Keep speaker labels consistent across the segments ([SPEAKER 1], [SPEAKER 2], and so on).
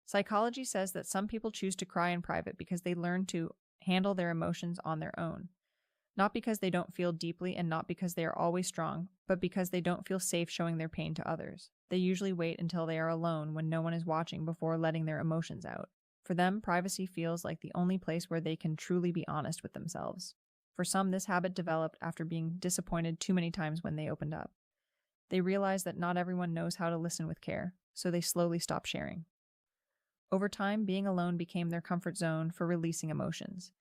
[SPEAKER 1] Psychology says that some people choose to cry in private because they learn to handle their emotions on their own. Not because they don't feel deeply and not because they are always strong, but because they don't feel safe showing their pain to others. They usually wait until they are alone when no one is watching before letting their emotions out. For them, privacy feels like the only place where they can truly be honest with themselves. For some, this habit developed after being disappointed too many times when they opened up. They realize that not everyone knows how to listen with care, so they slowly stop sharing. Over time, being alone became their comfort zone for releasing emotions.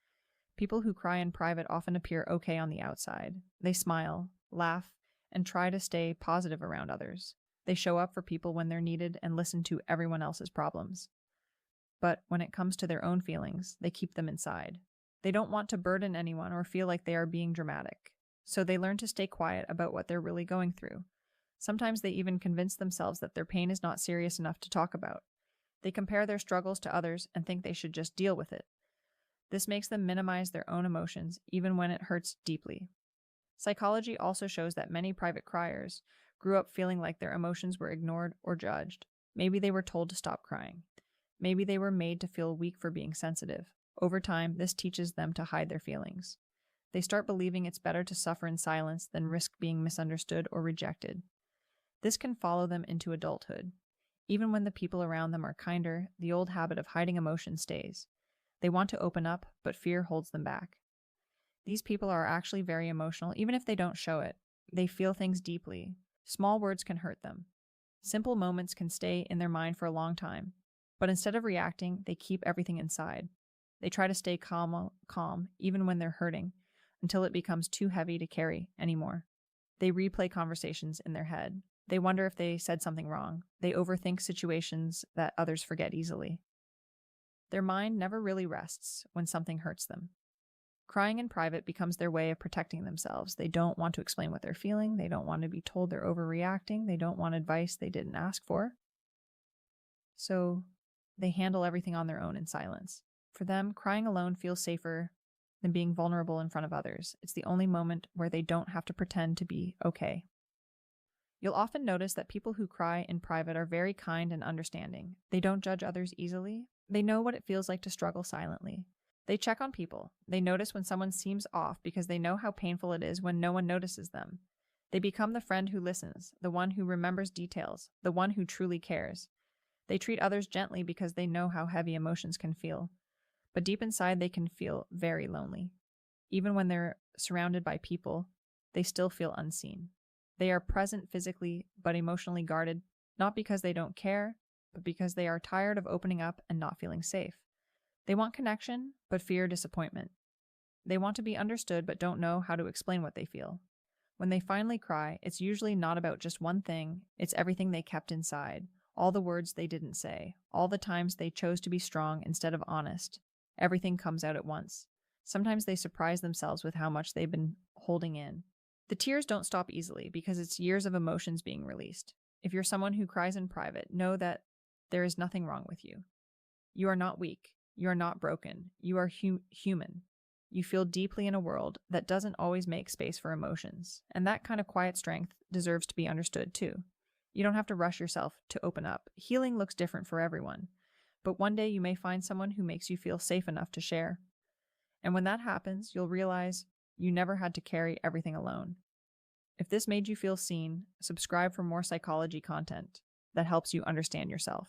[SPEAKER 1] People who cry in private often appear okay on the outside. They smile, laugh, and try to stay positive around others. They show up for people when they're needed and listen to everyone else's problems. But when it comes to their own feelings, they keep them inside. They don't want to burden anyone or feel like they are being dramatic, so they learn to stay quiet about what they're really going through. Sometimes they even convince themselves that their pain is not serious enough to talk about. They compare their struggles to others and think they should just deal with it. This makes them minimize their own emotions, even when it hurts deeply. Psychology also shows that many private criers grew up feeling like their emotions were ignored or judged. Maybe they were told to stop crying. Maybe they were made to feel weak for being sensitive. Over time, this teaches them to hide their feelings. They start believing it's better to suffer in silence than risk being misunderstood or rejected. This can follow them into adulthood. Even when the people around them are kinder, the old habit of hiding emotion stays. They want to open up, but fear holds them back. These people are actually very emotional, even if they don't show it. They feel things deeply. Small words can hurt them. Simple moments can stay in their mind for a long time. But instead of reacting, they keep everything inside. They try to stay calm even when they're hurting, until it becomes too heavy to carry anymore. They replay conversations in their head. They wonder if they said something wrong. They overthink situations that others forget easily. Their mind never really rests when something hurts them. Crying in private becomes their way of protecting themselves. They don't want to explain what they're feeling. They don't want to be told they're overreacting. They don't want advice they didn't ask for. So they handle everything on their own in silence. For them, crying alone feels safer than being vulnerable in front of others. It's the only moment where they don't have to pretend to be okay. You'll often notice that people who cry in private are very kind and understanding. They don't judge others easily. They know what it feels like to struggle silently. They check on people. They notice when someone seems off because they know how painful it is when no one notices them. They become the friend who listens, the one who remembers details, the one who truly cares. They treat others gently because they know how heavy emotions can feel. But deep inside, they can feel very lonely. Even when they're surrounded by people, they still feel unseen. They are present physically, but emotionally guarded, not because they don't care, but because they are tired of opening up and not feeling safe. They want connection, but fear disappointment. They want to be understood, but don't know how to explain what they feel. When they finally cry, it's usually not about just one thing. It's everything they kept inside, all the words they didn't say, all the times they chose to be strong instead of honest. Everything comes out at once. Sometimes they surprise themselves with how much they've been holding in. The tears don't stop easily because it's years of emotions being released. If you're someone who cries in private, know that there is nothing wrong with you. You are not weak. You are not broken. You are human. You feel deeply in a world that doesn't always make space for emotions, and that kind of quiet strength deserves to be understood too. You don't have to rush yourself to open up. Healing looks different for everyone, but one day you may find someone who makes you feel safe enough to share. And when that happens, you'll realize you never had to carry everything alone. If this made you feel seen, subscribe for more psychology content that helps you understand yourself.